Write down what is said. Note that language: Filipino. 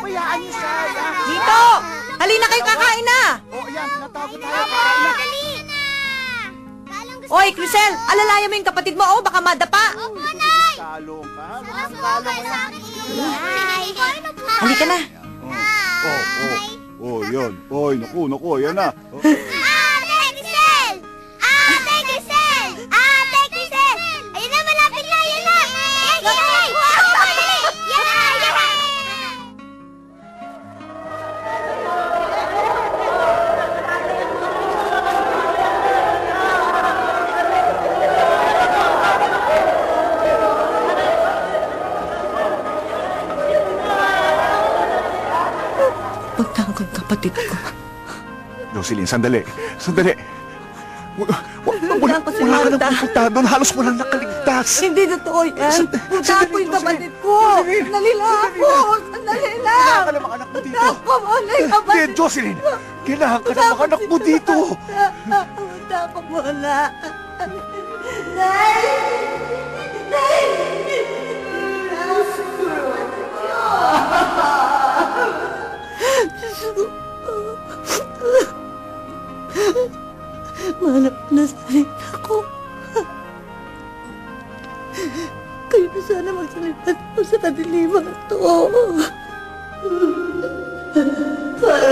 pabayaan niyo siya. Dito! Halina kayo, kakain na! O, yan, tinatago tayo. Kakain na. Dali na! Oy, Crisel, alalaya mo yung kapatid mo, oh, baka madapa. Opo, Nay! Talo ka. Sumabay sa akin. Halika na. Oh, yan. Oy, naku, yan na. Ate Giselle! Ate Giselle! Ate Giselle! Ayun na, malapit na, ayun na! Yan, yan! Yan na, yan na! Punta ang kapatid ko. Jocelyn, sandali. Wala ka Marta. nang pupunta doon. Halos walang nakaligtas. Hindi totoo yan. Punta ko yung kapatid ko. Sandali lang ako. Sandali lang. Kailangan ka ng mga anak mo dito. Ako muna yung kapatid. Hindi, Jocelyn. Kailangan ka ng mga anak mo dito. Punta ko muna. Nay! Nay! Manap na salita ko. Kayo na sana magsalita ko sa kadilimang ito. Para